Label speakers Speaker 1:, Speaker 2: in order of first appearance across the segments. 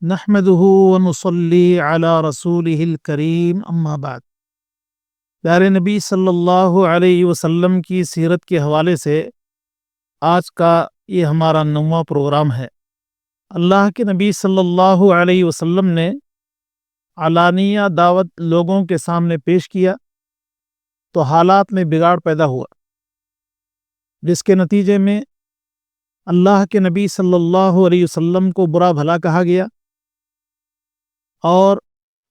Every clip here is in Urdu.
Speaker 1: نحمده ونصلي على رسوله الکریم اما بعد۔ پیارے نبی صلی اللہ علیہ وسلم کی سیرت کے حوالے سے آج کا یہ ہمارا 9واں پروگرام ہے۔ اللہ کے نبی صلی اللہ علیہ وسلم نے علانیہ دعوت لوگوں کے سامنے پیش کیا تو حالات میں بگاڑ پیدا ہوا، جس کے نتیجے میں اللہ کے نبی صلی اللہ علیہ وسلم کو برا بھلا کہا گیا اور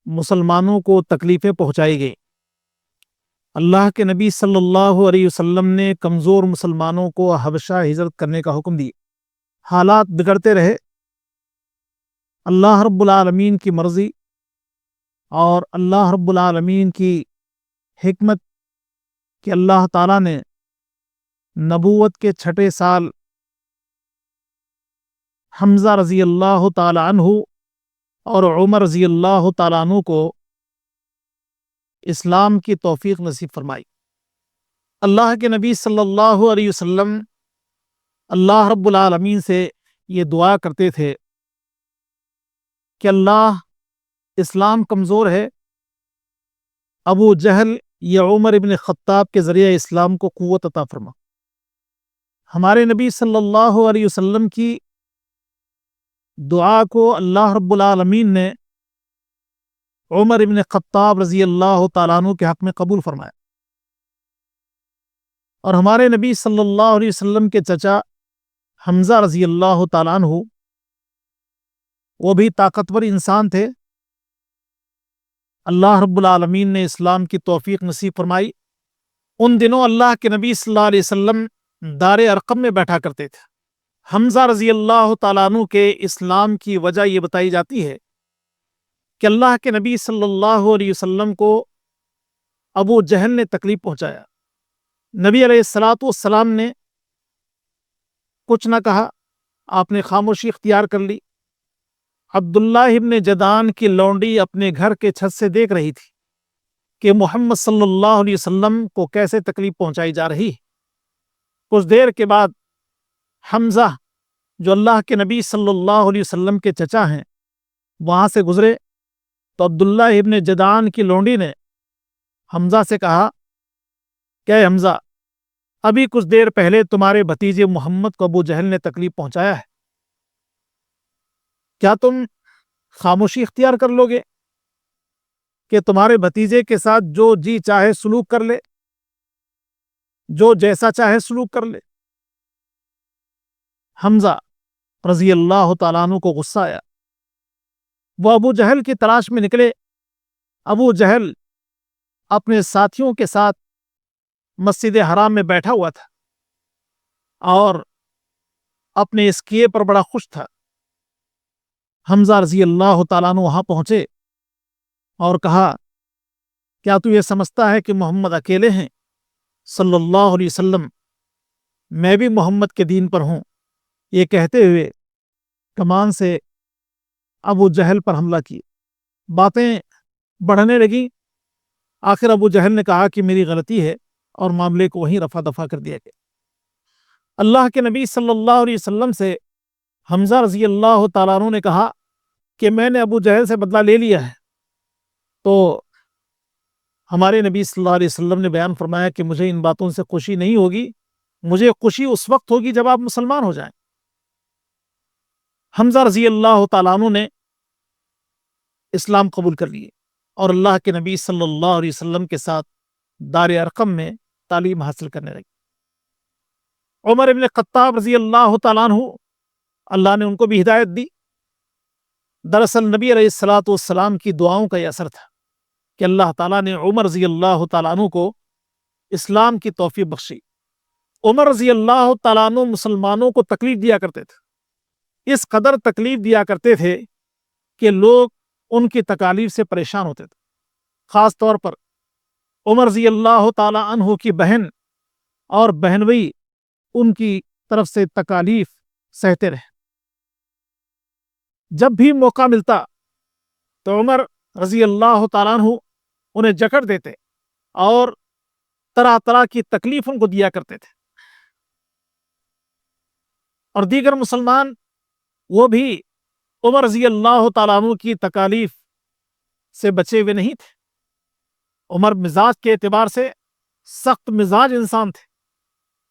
Speaker 1: مسلمانوں کو تکلیفیں پہنچائی گئیں۔ اللہ کے نبی صلی اللہ علیہ وسلم نے کمزور مسلمانوں کو حبشہ ہجرت کرنے کا حکم دیا۔ حالات بگڑتے رہے۔ اللہ رب العالمین کی مرضی اور اللہ رب العالمین کی حکمت کہ اللہ تعالیٰ نے نبوت کے 6 سال حمزہ رضی اللہ تعالی عنہ اور عمر رضی اللہ تعالیٰ عنہ کو اسلام کی توفیق نصیب فرمائی۔ اللہ کے نبی صلی اللہ علیہ وسلم اللہ رب العالمین سے یہ دعا کرتے تھے کہ اللہ، اسلام کمزور ہے، ابو جہل یا عمر ابن خطاب کے ذریعے اسلام کو قوت عطا فرما۔ ہمارے نبی صلی اللہ علیہ وسلم کی دعا کو اللہ رب العالمین نے عمر ابن خطاب رضی اللہ تعالیٰ عنہ کے حق میں قبول فرمایا، اور ہمارے نبی صلی اللہ علیہ وسلم کے چچا حمزہ رضی اللہ تعالیٰ عنہ وہ بھی طاقتور انسان تھے۔ اللہ رب العالمین نے اسلام کی توفیق نصیب فرمائی۔ ان دنوں اللہ کے نبی صلی اللہ علیہ وسلم دار ارقم میں بیٹھا کرتے تھے۔ حمزہ رضی اللہ تعالیٰ عنہ کے اسلام کی وجہ یہ بتائی جاتی ہے کہ اللہ کے نبی صلی اللہ علیہ وسلم کو ابو جہل نے تکلیف پہنچایا۔ نبی علیہ السلام نے کچھ نہ کہا، آپ نے خاموشی اختیار کر لی۔ عبداللہ ابن جدعان کی لونڈی اپنے گھر کے چھت سے دیکھ رہی تھی کہ محمد صلی اللہ علیہ وسلم کو کیسے تکلیف پہنچائی جا رہی ہے۔ کچھ دیر کے بعد حمزہ، جو اللہ کے نبی صلی اللہ علیہ وسلم کے چچا ہیں، وہاں سے گزرے تو عبداللہ ابن جدعان کی لونڈی نے حمزہ سے کہا کہ اے حمزہ، ابھی کچھ دیر پہلے تمہارے بھتیجے محمد کو ابو جہل نے تکلیف پہنچایا ہے، کیا تم خاموشی اختیار کر لو گے کہ تمہارے بھتیجے کے ساتھ جو جی چاہے سلوک کر لے، جو جیسا چاہے سلوک کر لے؟ حمزہ رضی اللہ تعالیٰ عنہ کو غصہ آیا۔ وہ ابو جہل کی تلاش میں نکلے۔ ابو جہل اپنے ساتھیوں کے ساتھ مسجد حرام میں بیٹھا ہوا تھا اور اپنے اس کیے پر بڑا خوش تھا۔ حمزہ رضی اللہ تعالیٰ عنہ وہاں پہنچے اور کہا، کیا تو یہ سمجھتا ہے کہ محمد اکیلے ہیں صلی اللہ علیہ وسلم؟ میں بھی محمد کے دین پر ہوں۔ یہ کہتے ہوئے کمان سے ابو جہل پر حملہ کیا۔ باتیں بڑھنے لگیں۔ آخر ابو جہل نے کہا کہ میری غلطی ہے اور معاملے کو وہیں رفع دفع کر دیا گیا۔ اللہ کے نبی صلی اللہ علیہ وسلم سے حمزہ رضی اللہ تعالیٰ عنہ نے کہا کہ میں نے ابو جہل سے بدلہ لے لیا ہے۔ تو ہمارے نبی صلی اللہ علیہ وسلم نے بیان فرمایا کہ مجھے ان باتوں سے خوشی نہیں ہوگی، مجھے خوشی اس وقت ہوگی جب آپ مسلمان ہو جائیں۔ حمزہ رضی اللہ تعالیٰ عنہ نے اسلام قبول کر لیے اور اللہ کے نبی صلی اللہ علیہ وسلم کے ساتھ دار ارقم میں تعلیم حاصل کرنے لگے۔ عمر ابن خطاب رضی اللہ تعالیٰ عنہ، اللہ نے ان کو بھی ہدایت دی۔ دراصل نبی علیہ السلام کی دعاؤں کا یہ اثر تھا کہ اللہ تعالیٰ نے عمر رضی اللہ تعالیٰ عنہ کو اسلام کی توفیق بخشی۔ عمر رضی اللہ تعالیٰ عنہ مسلمانوں کو تکلیف دیا کرتے تھے، اس قدر تکلیف دیا کرتے تھے کہ لوگ ان کی تکالیف سے پریشان ہوتے تھے۔ خاص طور پر عمر رضی اللہ تعالیٰ عنہ کی بہن اور بہنوئی ان کی طرف سے تکالیف سہتے رہے۔ جب بھی موقع ملتا تو عمر رضی اللہ تعالیٰ عنہ انہیں جکڑ دیتے اور طرح طرح کی تکلیف ان کو دیا کرتے تھے، اور دیگر مسلمان وہ بھی عمر رضی اللہ تعالیٰ عنہ کی تکالیف سے بچے ہوئے نہیں تھے۔ عمر مزاج کے اعتبار سے سخت مزاج انسان تھے۔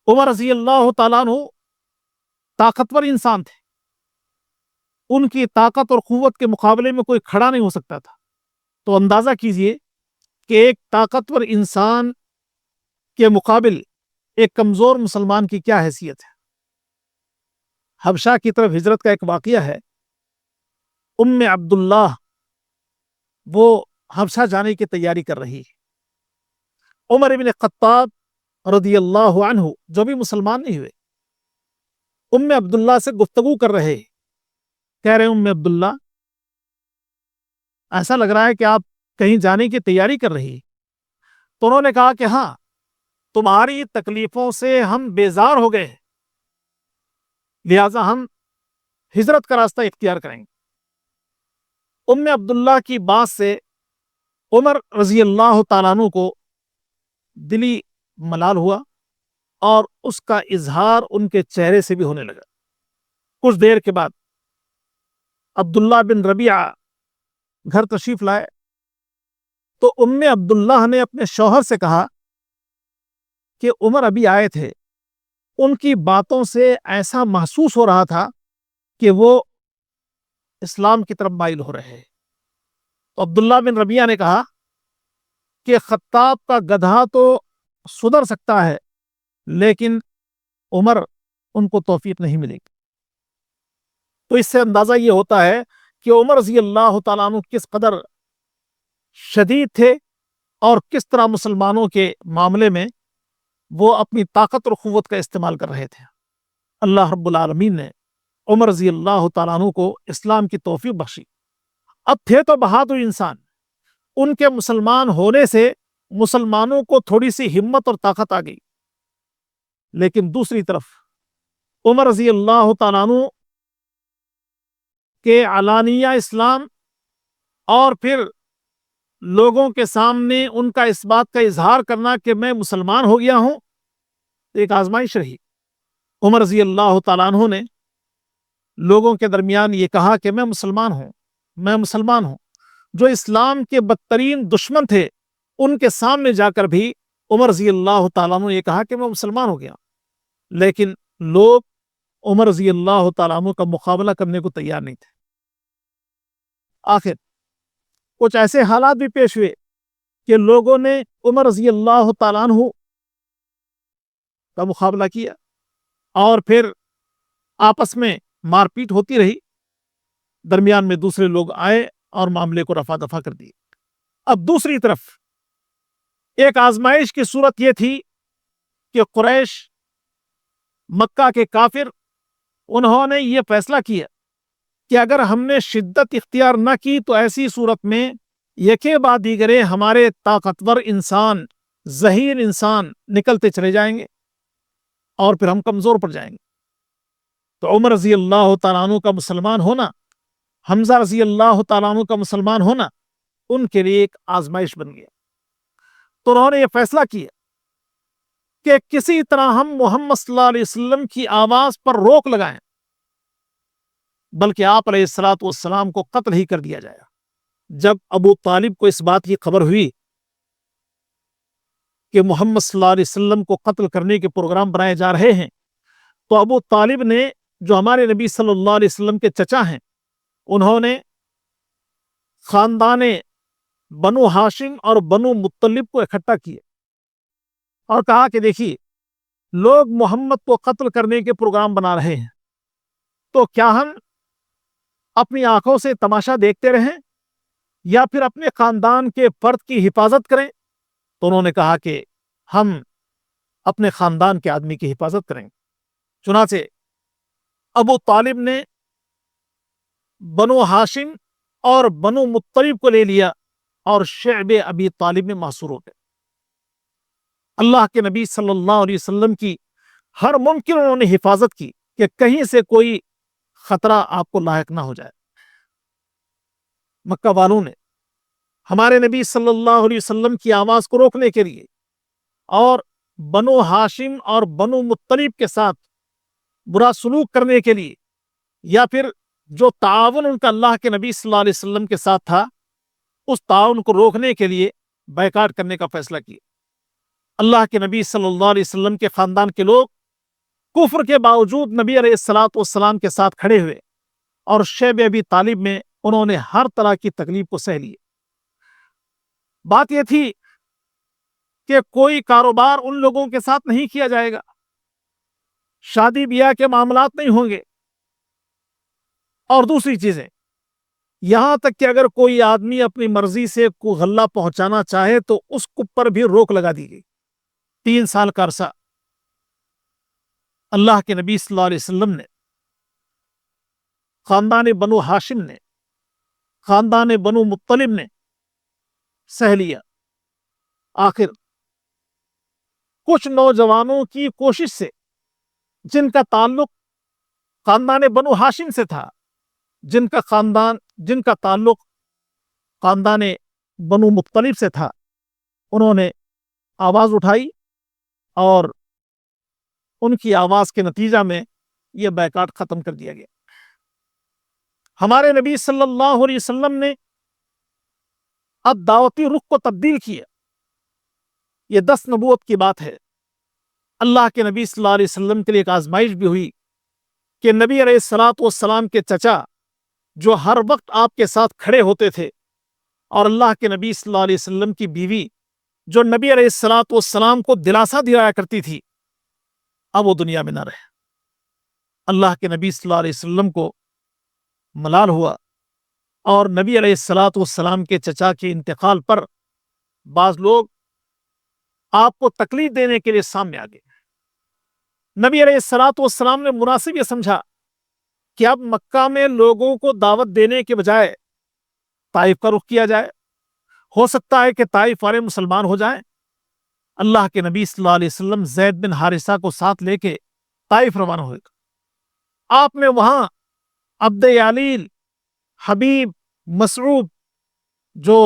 Speaker 1: عمر رضی اللہ تعالیٰ عنہ طاقتور انسان تھے۔ ان کی طاقت اور قوت کے مقابلے میں کوئی کھڑا نہیں ہو سکتا تھا۔ تو اندازہ کیجئے کہ ایک طاقتور انسان کے مقابل ایک کمزور مسلمان کی کیا حیثیت ہے۔ حبشہ کی طرف ہجرت کا ایک واقعہ ہے۔ عبداللہ وہ حبشہ جانے کی تیاری کر رہی ہے۔ عمر ابن خطاب رضی اللہ عنہ جو بھی مسلمان نہیں ہوئے، عبداللہ سے گفتگو کر رہے، کہہ رہے عبداللہ ایسا لگ رہا ہے کہ آپ کہیں جانے کی تیاری کر رہی۔ تو انہوں نے کہا کہ ہاں، تمہاری تکلیفوں سے ہم بیزار ہو گئے، لہذا ہم ہجرت کا راستہ اختیار کریں گے۔ عبداللہ کی بات سے عمر رضی اللہ تعالیٰ عنہ کو دلی ملال ہوا اور اس کا اظہار ان کے چہرے سے بھی ہونے لگا۔ کچھ دیر کے بعد عبداللہ بن ربیعہ گھر تشریف لائے تو عبداللہ نے اپنے شوہر سے کہا کہ عمر ابھی آئے تھے، ان کی باتوں سے ایسا محسوس ہو رہا تھا کہ وہ اسلام کی طرف مائل ہو رہے ہیں۔ تو عبداللہ بن ربیعہ نے کہا کہ خطاب کا گدھا تو سدھر سکتا ہے، لیکن عمر ان کو توفیق نہیں ملے گی۔ تو اس سے اندازہ یہ ہوتا ہے کہ عمر رضی اللہ تعالیٰ عنہ کس قدر شدید تھے اور کس طرح مسلمانوں کے معاملے میں وہ اپنی طاقت اور قوت کا استعمال کر رہے تھے۔ اللہ رب العالمین نے عمر رضی اللہ تعالیٰ عنہ کو اسلام کی توفیق بخشی۔ اب تھے تو بہادر انسان، ان کے مسلمان ہونے سے مسلمانوں کو تھوڑی سی ہمت اور طاقت آ گئی، لیکن دوسری طرف عمر رضی اللہ تعالیٰ عنہ کہ علانیہ اسلام اور پھر لوگوں کے سامنے ان کا اس بات کا اظہار کرنا کہ میں مسلمان ہو گیا ہوں، ایک آزمائش رہی۔ عمر رضی اللہ تعالیٰ عنہ نے لوگوں کے درمیان یہ کہا کہ میں مسلمان ہوں، میں مسلمان ہوں۔ جو اسلام کے بدترین دشمن تھے ان کے سامنے جا کر بھی عمر رضی اللہ تعالیٰ عنہ نے یہ کہا کہ میں مسلمان ہو گیا، لیکن لوگ عمر رضی اللہ تعالیٰ عنہ کا مقابلہ کرنے کو تیار نہیں تھے۔ آخر کچھ ایسے حالات بھی پیش ہوئے کہ لوگوں نے عمر رضی اللہ تعالیٰ عنہ کا مقابلہ کیا اور پھر آپس میں مار پیٹ ہوتی رہی۔ درمیان میں دوسرے لوگ آئے اور معاملے کو رفع دفع کر دیے۔ اب دوسری طرف ایک آزمائش کی صورت یہ تھی کہ قریش، مکہ کے کافر، انہوں نے یہ فیصلہ کیا کہ اگر ہم نے شدت اختیار نہ کی تو ایسی صورت میں یکے بعد دیگرے ہمارے طاقتور انسان، ظہیر انسان نکلتے چلے جائیں گے اور پھر ہم کمزور پڑ جائیں گے۔ تو عمر رضی اللہ تعالیٰ عنہ کا مسلمان ہونا، حمزہ رضی اللہ تعالیٰ عنہ کا مسلمان ہونا ان کے لیے ایک آزمائش بن گیا۔ تو انہوں نے یہ فیصلہ کیا کہ کسی طرح ہم محمد صلی اللہ علیہ وسلم کی آواز پر روک لگائیں، بلکہ آپ علیہ السلام کو قتل ہی کر دیا جائے۔ جب ابو طالب کو اس بات کی خبر ہوئی کہ محمد صلی اللہ علیہ وسلم کو قتل کرنے کے پروگرام بنائے جا رہے ہیں، تو ابو طالب نے، جو ہمارے نبی صلی اللہ علیہ وسلم کے چچا ہیں، انہوں نے خاندان بنو ہاشم اور بنو مطلب کو اکٹھا کیا اور کہا کہ دیکھیے، لوگ محمد کو قتل کرنے کے پروگرام بنا رہے ہیں، تو کیا ہم اپنی آنکھوں سے تماشا دیکھتے رہیں یا پھر اپنے خاندان کے فرد کی حفاظت کریں؟ تو انہوں نے کہا کہ ہم اپنے خاندان کے آدمی کی حفاظت کریں گے۔ چنانچہ ابو طالب نے بنو ہاشم اور بنو مطلب کو لے لیا اور شعب ابی طالب میں محصور ہو گئے۔ اللہ کے نبی صلی اللہ علیہ وسلم کی ہر ممکن انہوں نے حفاظت کی کہ کہیں سے کوئی خطرہ آپ کو لاحق نہ ہو جائے۔ مکہ والوں نے ہمارے نبی صلی اللہ علیہ وسلم کی آواز کو روکنے کے لیے اور بنو ہاشم اور بنو مطلب کے ساتھ برا سلوک کرنے کے لیے یا پھر جو تعاون ان کا اللہ کے نبی صلی اللہ علیہ وسلم کے ساتھ تھا، اس تعاون کو روکنے کے لیے بیکاٹ کرنے کا فیصلہ کیا۔ اللہ کے نبی صلی اللہ علیہ وسلم کے خاندان کے لوگ کفر کے باوجود نبی علیہ الصلوۃ والسلام کے ساتھ کھڑے ہوئے، اور شیب ابی طالب میں انہوں نے ہر طرح کی تکلیف کو سہ لیے۔ بات یہ تھی کہ کوئی کاروبار ان لوگوں کے ساتھ نہیں کیا جائے گا، شادی بیاہ کے معاملات نہیں ہوں گے، اور دوسری چیزیں، یہاں تک کہ اگر کوئی آدمی اپنی مرضی سے کوئی غلہ پہنچانا چاہے تو اس پر بھی روک لگا دی گئی۔ 3 سال کا عرصہ اللہ کے نبی صلی اللہ علیہ وسلم نے، خاندان بنو ہاشم نے، خاندان بنو مطلب نے سہ لیا۔ آخر کچھ نوجوانوں کی کوشش سے، جن کا تعلق خاندان بنو ہاشم سے تھا، جن کا تعلق خاندان بنو مطلب سے تھا، انہوں نے آواز اٹھائی، اور ان کی آواز کے نتیجہ میں یہ بیکاٹ ختم کر دیا گیا۔ ہمارے نبی صلی اللہ علیہ وسلم نے اب دعوتی رخ کو تبدیل کیا۔ یہ 10 نبوت کی بات ہے۔ اللہ کے نبی صلی اللہ علیہ وسلم کے لیے ایک آزمائش بھی ہوئی کہ نبی علیہ الصلوۃ والسلام کے چچا، جو ہر وقت آپ کے ساتھ کھڑے ہوتے تھے، اور اللہ کے نبی صلی اللہ علیہ وسلم کی بیوی، جو نبی علیہ الصلوۃ والسلام کو دلاسا دلایا کرتی تھی، اب وہ دنیا میں نہ رہے۔ اللہ کے نبی صلی اللہ علیہ وسلم کو ملال ہوا، اور نبی علیہ الصلوۃ والسلام کے چچا کے انتقال پر بعض لوگ آپ کو تکلیف دینے کے لیے سامنے آ گئے۔ نبی علیہ الصلوۃ والسلام نے مناسب یہ سمجھا کہ اب مکہ میں لوگوں کو دعوت دینے کے بجائے طائف کا رخ کیا جائے، ہو سکتا ہے کہ طائف والے مسلمان ہو جائیں۔ اللہ کے نبی صلی اللہ علیہ وسلم زید بن حارثہ کو ساتھ لے کے طائف روانہ ہوئے۔ آپ نے وہاں عبد یالیل، حبیب، مسعود، جو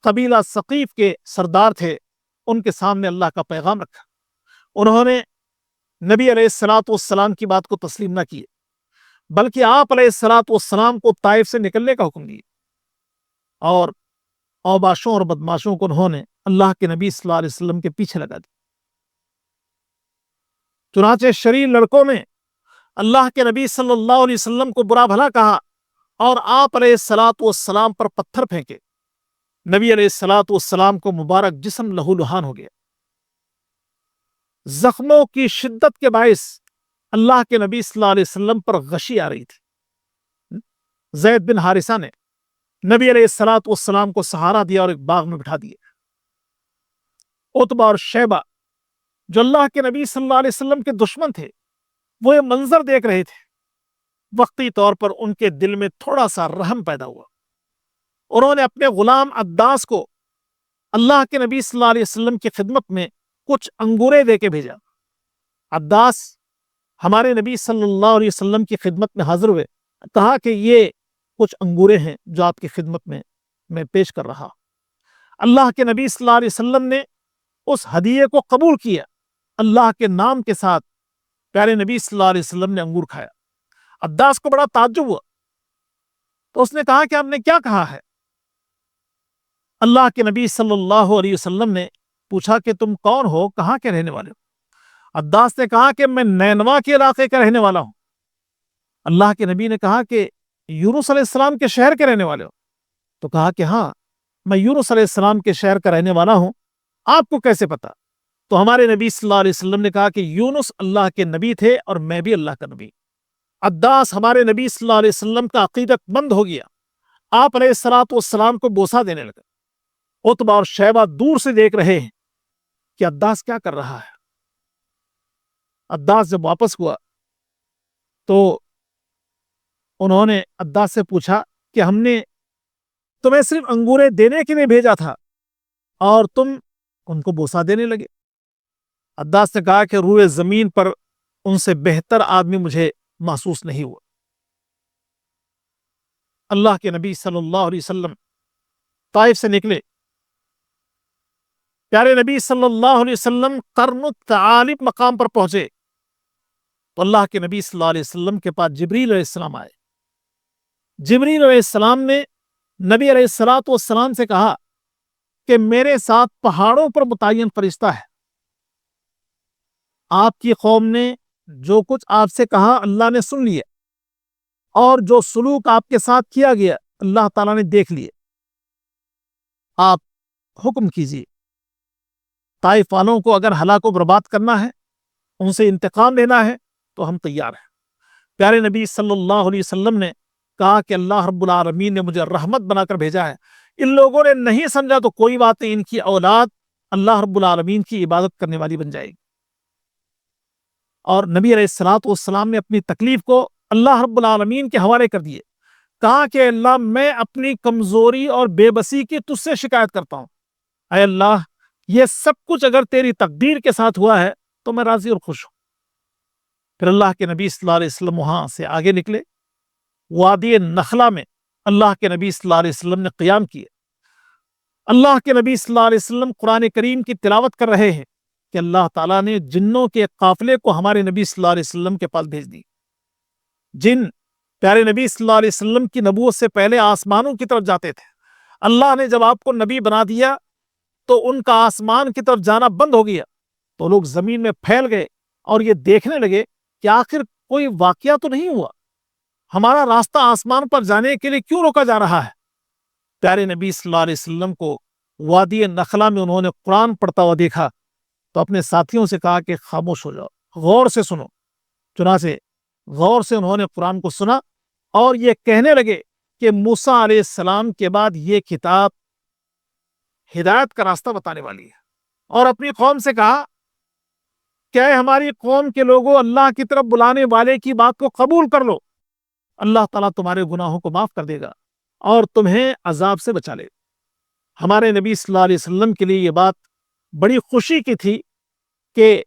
Speaker 1: قبیلہ ثقیف کے سردار تھے، ان کے سامنے اللہ کا پیغام رکھا۔ انہوں نے نبی علیہ الصلوۃ والسلام کی بات کو تسلیم نہ کیے، بلکہ آپ علیہ الصلوۃ والسلام کو طائف سے نکلنے کا حکم دیا، اور اوباشوں اور بدماشوں کو انہوں نے اللہ کے نبی صلی اللہ علیہ وسلم کے پیچھے لگا دیا۔ چنانچہ شریر لڑکوں نے اللہ کے نبی صلی اللہ علیہ وسلم کو برا بھلا کہا، اور آپ علیہ الصلوۃ والسلام پر پتھر پھینکے۔ نبی علیہ الصلوۃ والسلام کو مبارک جسم لہو لہان ہو گیا۔ زخموں کی شدت کے باعث اللہ کے نبی صلی اللہ علیہ وسلم پر غشی آ رہی تھی۔ زید بن حارثہ نے نبی علیہ الصلوۃ والسلام کو سہارا دیا اور ایک باغ میں بٹھا دیا۔ عتبہ اور شیبہ، جو اللہ کے نبی صلی اللہ علیہ وسلم کے دشمن تھے، وہ یہ منظر دیکھ رہے تھے۔ وقتی طور پر ان کے دل میں تھوڑا سا رحم پیدا ہوا۔ انہوں نے اپنے غلام عداس کو اللہ کے نبی صلی اللہ علیہ وسلم کی خدمت میں کچھ انگورے دے کے بھیجا۔ عداس ہمارے نبی صلی اللہ علیہ وسلم کی خدمت میں حاضر ہوئے، کہا کہ یہ کچھ انگورے ہیں جو آپ کی خدمت میں پیش کر رہا۔ اللہ کے نبی صلی اللہ علیہ وسلم نے اس ہدیے کو قبول کیا۔ اللہ کے نام کے ساتھ پیارے نبی صلی اللہ علیہ وسلم نے انگور کھایا۔ عداس کو بڑا تعجب ہوا، تو اس نے کہا کہ آپ نے کیا کہا ہے؟ اللہ کے نبی صلی اللہ علیہ وسلم نے پوچھا کہ تم کون ہو، کہاں کے رہنے والے ہو؟ عداس نے کہا کہ میں نینوا کے علاقے کا رہنے والا ہوں۔ اللہ کے نبی نے کہا کہ یونس علیہ السلام کے شہر کے رہنے والے ہو؟ تو کہا کہ ہاں، میں یونس علیہ السلام کے شہر کا رہنے والا ہوں۔ آپ کو کیسے پتا؟ تو ہمارے نبی صلی اللہ علیہ وسلم نے کہا کہ یونس اللہ کے نبی تھے اور میں بھی اللہ کا نبی۔ عداس ہمارے نبی صلی اللہ علیہ وسلم کا عقیدت مند ہو گیا۔ آپ علیہ الصلوۃ والسلام کو بوسہ دینے لگا۔ عتبہ اور شیبہ دور سے دیکھ رہے ہیں کہ عداس کیا کر رہا ہے۔ عداس جب واپس ہوا تو انہوں نے عداس سے پوچھا کہ ہم نے تمہیں صرف انگورے دینے کے لیے بھیجا تھا اور تم ان کو بوسہ دینے لگے۔ عداس نے کہا کہ روئے زمین پر ان سے بہتر آدمی مجھے محسوس نہیں ہوا۔ اللہ کے نبی صلی اللہ علیہ وسلم طائف سے نکلے۔ پیارے نبی صلی اللہ علیہ وسلم قرن الثعالب مقام پر پہنچے تو اللہ کے نبی صلی اللہ علیہ وسلم کے پاس جبریل علیہ السلام آئے۔ جبریل علیہ السلام نے نبی علیہ الصلوۃ والسلام سے کہا کہ میرے ساتھ پہاڑوں پر متعین فرشتہ ہے، آپ کی قوم نے جو کچھ آپ سے کہا اللہ نے سن لیا، اور جو سلوک آپ کے ساتھ کیا گیا اللہ تعالیٰ نے دیکھ لیے، آپ حکم کیجیے۔ طائف والوں کو اگر ہلاک و برباد کرنا ہے، ان سے انتقام لینا ہے تو ہم تیار ہیں۔ پیارے نبی صلی اللہ علیہ وسلم نے کہا کہ اللہ رب العالمین نے مجھے رحمت بنا کر بھیجا ہے، ان لوگوں نے نہیں سمجھا تو کوئی بات نہیں، ان کی اولاد اللہ رب العالمین کی عبادت کرنے والی بن جائے گی۔ اور نبی علیہ الصلوۃ والسلام نے اپنی تکلیف کو اللہ رب العالمین کے حوالے کر دیے، کہا کہ اللہ میں اپنی کمزوری اور بے بسی کی تجھ سے شکایت کرتا ہوں، اے اللہ یہ سب کچھ اگر تیری تقدیر کے ساتھ ہوا ہے تو میں راضی اور خوش ہوں۔ پھر اللہ کے نبی صلی اللہ علیہ وسلم وہاں سے آگے نکلے، وادی نخلا میں اللہ کے نبی صلی اللہ علیہ وسلم نے قیام کیے۔ اللہ کے نبی صلی اللہ علیہ وسلم قرآن کریم کی تلاوت کر رہے ہیں کہ اللہ تعالیٰ نے جنوں کے قافلے کو ہمارے نبی صلی اللہ علیہ وسلم کے پاس بھیج دی۔ جن پیارے نبی صلی اللہ علیہ وسلم کی نبوت سے پہلے آسمانوں کی طرف جاتے تھے، اللہ نے جب آپ کو نبی بنا دیا تو ان کا آسمان کی طرف جانا بند ہو گیا، تو لوگ زمین میں پھیل گئے اور یہ دیکھنے لگے کہ آخر کوئی واقعہ تو نہیں ہوا، ہمارا راستہ آسمان پر جانے کے لیے کیوں روکا جا رہا ہے؟ پیارے نبی صلی اللہ علیہ وسلم کو وادی نخلا میں انہوں نے قرآن پڑھتا ہوا دیکھا تو اپنے ساتھیوں سے کہا کہ خاموش ہو جاؤ، غور سے سنو۔ چنانچہ غور سے انہوں نے قرآن کو سنا اور یہ کہنے لگے کہ موسیٰ علیہ السلام کے بعد یہ کتاب ہدایت کا راستہ بتانے والی ہے، اور اپنی قوم سے کہا کہ اے ہماری قوم کے لوگوں، اللہ کی طرف بلانے والے کی بات کو قبول کر لو، اللہ تعالیٰ تمہارے گناہوں کو معاف کر دے گا اور تمہیں عذاب سے بچا لے گا۔ ہمارے نبی صلی اللہ علیہ وسلم کے لیے یہ بات بڑی خوشی کی تھی کہ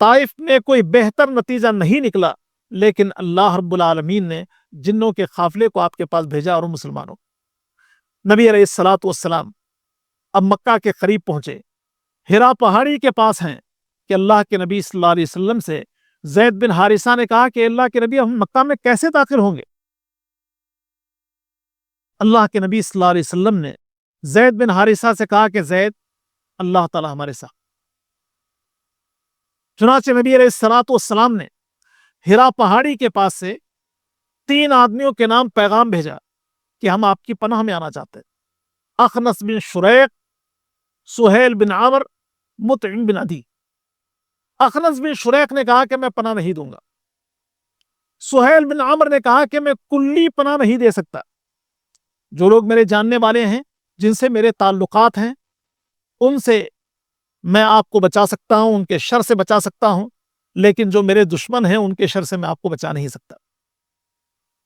Speaker 1: طائف میں کوئی بہتر نتیجہ نہیں نکلا، لیکن اللہ رب العالمین نے جنوں کے قافلے کو آپ کے پاس بھیجا اور مسلمانوں۔ نبی علیہ الصلوۃ والسلام اب مکہ کے قریب پہنچے، ہرا پہاڑی کے پاس ہیں کہ اللہ کے نبی صلی اللہ علیہ وسلم سے زید بن حارثہ نے کہا کہ اللہ کے نبی ہم مکہ میں کیسے داخل ہوں گے؟ اللہ کے نبی صلی اللہ علیہ وسلم نے زید بن حارثہ سے کہا کہ زید، اللہ تعالیٰ ہمارے ساتھ۔ چنانچہ نبی علیہ الصلوۃ والسلام نے ہرا پہاڑی کے پاس سے 3 آدمیوں کے نام پیغام بھیجا کہ ہم آپ کی پناہ میں آنا چاہتے ہیں، اخنس بن شریق، سہیل بن عامر، مطعم بن عدی۔ اخنس بن شریق نے کہا کہ میں پناہ نہیں دوں گا، سہیل بن عامر نے کہا کہ میں کلی پناہ نہیں دے سکتا، جو لوگ میرے جاننے والے ہیں، جن سے میرے تعلقات ہیں، ان سے میں آپ کو بچا سکتا ہوں، ان کے شر سے بچا سکتا ہوں، لیکن جو میرے دشمن ہیں ان کے شر سے میں آپ کو بچا نہیں سکتا۔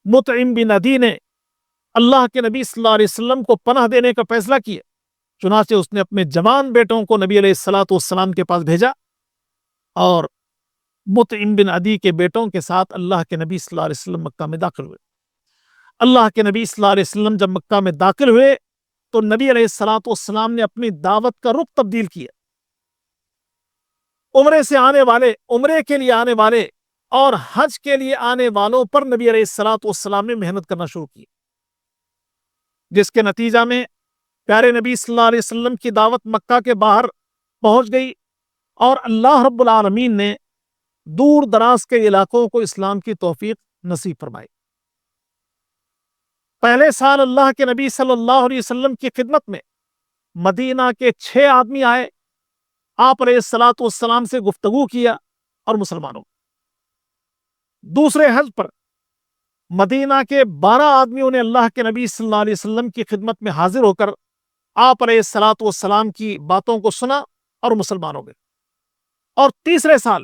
Speaker 1: مطعم بن عدی نے اللہ کے نبی صلی اللہ علیہ وسلم کو پناہ دینے کا فیصلہ کیا، چنانچہ اس نے اپنے جوان بیٹوں کو نبی علیہ الصلوۃ والسلام کے پاس بھیجا، اور مطعم بن عدی کے بیٹوں کے ساتھ اللہ کے نبی صلی اللہ علیہ وسلم مکہ میں داخل ہوئے۔ اللہ کے نبی صلی اللہ علیہ وسلم جب مکہ میں داخل ہوئے تو نبی علیہ الصلوۃ والسلام نے اپنی دعوت کا رخ تبدیل کیا۔ عمرے سے آنے والے، عمرے کے لیے آنے والے اور حج کے لیے آنے والوں پر نبی علیہ الصلوۃ والسلام نے محنت کرنا شروع کی، جس کے نتیجہ میں پیارے نبی صلی اللہ علیہ وسلم کی دعوت مکہ کے باہر پہنچ گئی، اور اللہ رب العالمین نے دور دراز کے علاقوں کو اسلام کی توفیق نصیب فرمائی۔ پہلے سال اللہ کے نبی صلی اللہ علیہ وسلم کی خدمت میں مدینہ کے 6 آدمی آئے، آپ علیہ الصلوۃ والسلام سے گفتگو کیا اور مسلمانوں۔ دوسرے حج پر مدینہ کے 12 آدمیوں نے اللہ کے نبی صلی اللہ علیہ وسلم کی خدمت میں حاضر ہو کر آپ علیہ الصلوۃ والسلام کی باتوں کو سنا اور مسلمان ہو گئے۔ اور تیسرے سال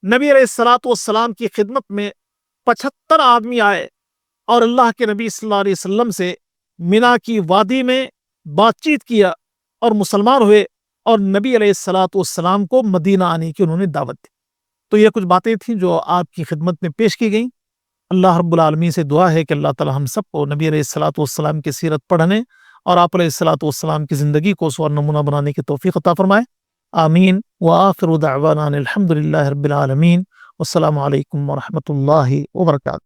Speaker 1: نبی علیہ الصلوۃ والسلام کی خدمت میں 75 آدمی آئے اور اللہ کے نبی صلی اللہ علیہ وسلم سے مینا کی وادی میں بات چیت کیا اور مسلمان ہوئے، اور نبی علیہ الصلوۃ والسلام کو مدینہ آنے کی انہوں نے دعوت دی۔ تو یہ کچھ باتیں تھیں جو آپ کی خدمت میں پیش کی گئیں۔ اللہ رب العالمین سے دعا ہے کہ اللہ تعالی ہم سب کو نبی علیہ الصلوۃ والسلام کی سیرت پڑھنے اور آپ علیہ الصلوۃ والسلام کی زندگی کو اسوہ اور نمونہ بنانے کی توفیق عطا فرمائے، آمین۔ وآخر دعوانا الحمد للہ رب العالمین، والسلام علیکم ورحمۃ اللہ وبرکاتہ۔